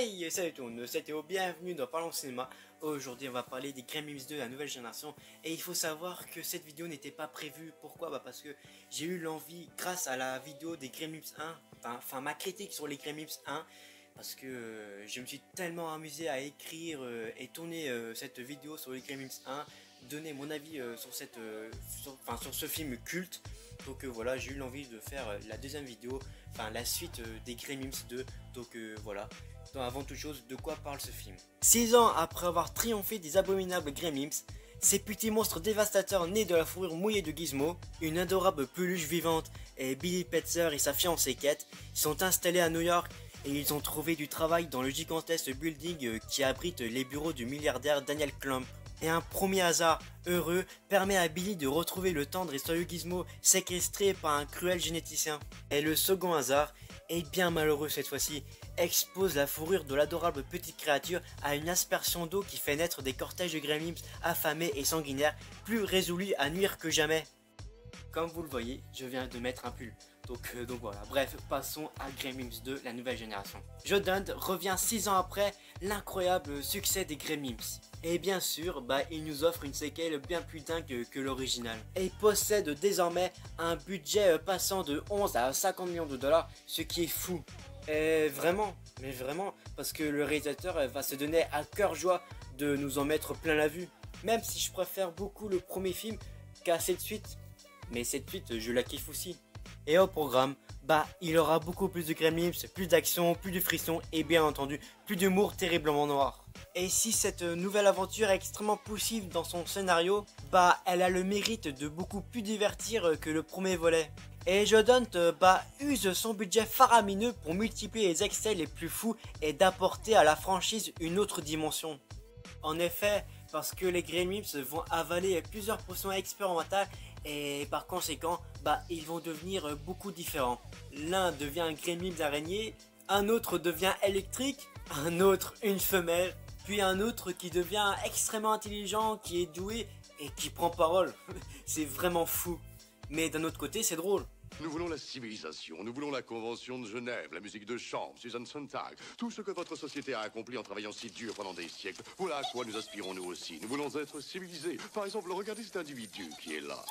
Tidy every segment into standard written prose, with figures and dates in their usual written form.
Hey, salut tout le monde, c'est Théo, bienvenue dans Parlons Cinéma. Aujourd'hui on va parler des Gremlins 2, la nouvelle génération. Et il faut savoir que cette vidéo n'était pas prévue. Pourquoi? Parce que j'ai eu l'envie, grâce à la vidéo des Gremlins 1, enfin ma critique sur les Gremlins 1, parce que je me suis tellement amusé à écrire et tourner cette vidéo sur les Gremlins 1, donner mon avis sur ce film culte. Donc voilà, j'ai eu l'envie de faire la deuxième vidéo, enfin la suite des Gremlins 2. Donc voilà. Donc avant toute chose, de quoi parle ce film? 6 ans après avoir triomphé des abominables Gremlins, ces petits monstres dévastateurs nés de la fourrure mouillée de Gizmo, une adorable peluche vivante et Billy Petzer et sa fiancée Kate sont installés à New York et ils ont trouvé du travail dans le gigantesque building qui abrite les bureaux du milliardaire Daniel Klump. Et un premier hasard heureux permet à Billy de retrouver le tendre et soyeux Gizmo séquestré par un cruel généticien. Et le second hasard, est bien malheureux cette fois-ci, expose la fourrure de l'adorable petite créature à une aspersion d'eau qui fait naître des cortèges de gremlins affamés et sanguinaires, plus résolus à nuire que jamais. Comme vous le voyez, je viens de mettre un pull. Donc voilà, bref, passons à Gremlins 2, la nouvelle génération. Joe Dante revient 6 ans après l'incroyable succès des Gremlins. Et bien sûr, il nous offre une séquelle bien plus dingue que l'original. Et il possède désormais un budget passant de 11 à 50 millions de dollars, ce qui est fou. Et vraiment, mais vraiment, parce que le réalisateur va se donner à cœur joie de nous en mettre plein la vue. Même si je préfère beaucoup le premier film qu'à cette suite. Mais cette suite, je la kiffe aussi. Et au programme, il aura beaucoup plus de Gremlins, plus d'action, plus de frisson et bien entendu, plus d'humour terriblement noir. Et si cette nouvelle aventure est extrêmement poussive dans son scénario, elle a le mérite de beaucoup plus divertir que le premier volet. Et Joe Dante use son budget faramineux pour multiplier les excès les plus fous et d'apporter à la franchise une autre dimension. En effet, parce que les Gremlins vont avaler plusieurs potions expérimentales et par conséquent, ils vont devenir beaucoup différents. L'un devient un Gremlin araignée, un autre devient électrique, un autre une femelle, puis un autre qui devient extrêmement intelligent, qui est doué et qui prend parole. C'est vraiment fou. Mais d'un autre côté, c'est drôle. Nous voulons la civilisation, nous voulons la Convention de Genève, la musique de chambre, Susan Sontag, tout ce que votre société a accompli en travaillant si dur pendant des siècles. Voilà à quoi nous aspirons nous aussi. Nous voulons être civilisés. Par exemple, regardez cet individu qui est là.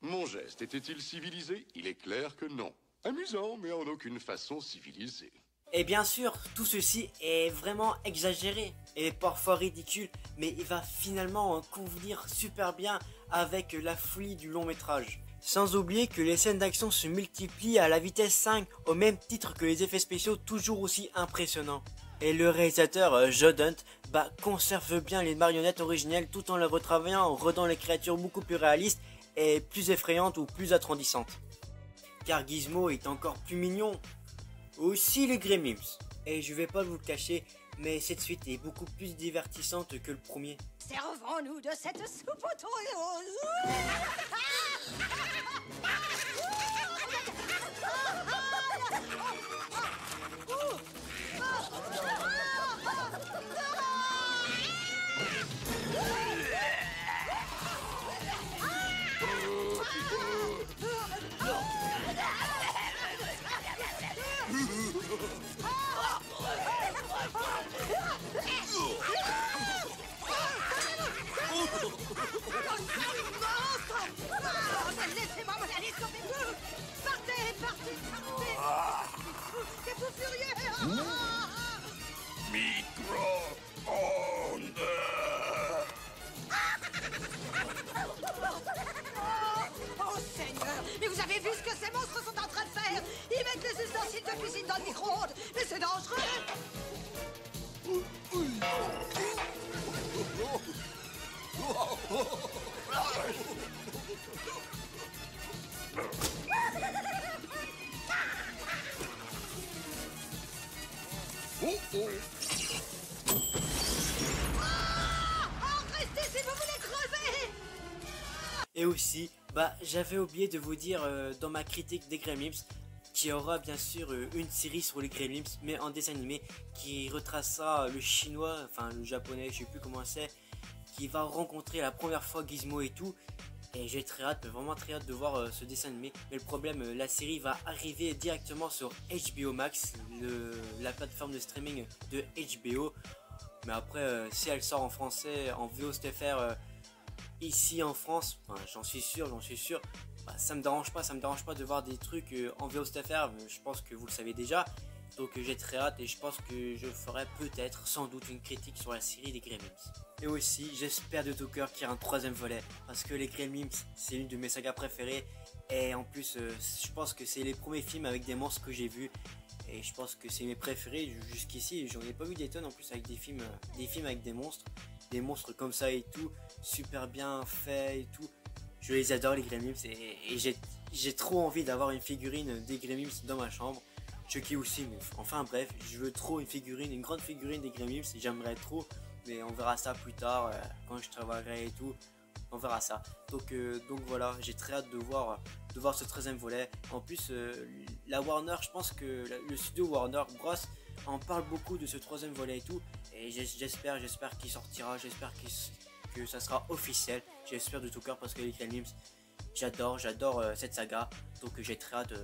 Mon geste était-il civilisé? Il est clair que non. Amusant, mais en aucune façon civilisé. Et bien sûr, tout ceci est vraiment exagéré et parfois ridicule, mais il va finalement convenir super bien avec la folie du long métrage. Sans oublier que les scènes d'action se multiplient à la vitesse 5 au même titre que les effets spéciaux toujours aussi impressionnants. Et le réalisateur Joe Dante conserve bien les marionnettes originelles tout en les retravaillant en rendant les créatures beaucoup plus réalistes et plus effrayantes ou plus attendissantes. Car Gizmo est encore plus mignon. Aussi les Gremlins. Et je vais pas vous le cacher, mais cette suite est beaucoup plus divertissante que le premier. Servons-nous de cette soupe aux laissez-moi me aller sauver vous. Partez. C'est tout furieux. Micro-ondes. Oh Seigneur, mais vous avez vu ce que ces monstres sont en train de faire? Ils mettent les ustensiles de cuisine dans le micro-ondes, mais c'est dangereux. Restez si vous voulez crever. Et aussi, j'avais oublié de vous dire dans ma critique des Gremlins qu'il y aura bien sûr une série sur les Gremlins, mais en dessin animé, qui retracera le chinois, enfin le japonais, je sais plus comment c'est, qui va rencontrer la première fois Gizmo et tout. Et j'ai très hâte, vraiment très hâte de voir ce dessin animé. Mais le problème, la série va arriver directement sur HBO Max, la plateforme de streaming de HBO. Mais après, si elle sort en français, en VOSTFR, ici en France, enfin, j'en suis sûr, bah, ça me dérange pas de voir des trucs en VOSTFR, je pense que vous le savez déjà. Donc j'ai très hâte et je pense que je ferai peut-être, sans doute, une critique sur la série des Gremlins. Et aussi, j'espère de tout cœur qu'il y aura un troisième volet, parce que les Gremlins, c'est une de mes sagas préférées. Et en plus, je pense que c'est les premiers films avec des monstres que j'ai vus. Et je pense que c'est mes préférés jusqu'ici. J'en ai pas vu des tonnes en plus avec des films avec des monstres comme ça et tout, super bien faits et tout. Je les adore les Gremlins et j'ai trop envie d'avoir une figurine des Gremlins dans ma chambre. Chucky aussi, mais enfin bref, je veux trop une grande figurine des Gremlins, j'aimerais trop, mais on verra ça plus tard, quand je travaillerai et tout, on verra ça. Donc voilà, j'ai très hâte de voir ce 13e volet. En plus, la Warner, je pense que le studio Warner Bros en parle beaucoup de ce 3e volet et tout, et j'espère qu'il sortira, j'espère que ça sera officiel, j'espère de tout cœur, parce que les Gremlins, j'adore cette saga, donc j'ai très hâte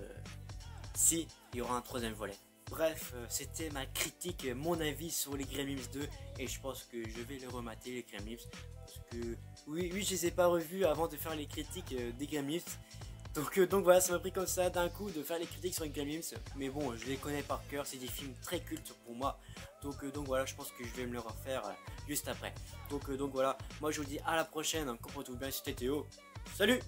si il y aura un 3e volet. Bref, c'était ma critique, mon avis sur les Gremlins 2, et je pense que je vais les remater, les Gremlins, parce que oui, je les ai pas revus avant de faire les critiques des Gremlins. Donc voilà, ça m'a pris comme ça d'un coup de faire les critiques sur les Gremlins, mais bon, je les connais par cœur, c'est des films très cultes pour moi. Donc voilà, je pense que je vais me le refaire juste après. Donc voilà, moi je vous dis à la prochaine, comportez-vous bien, c'était Théo. Salut!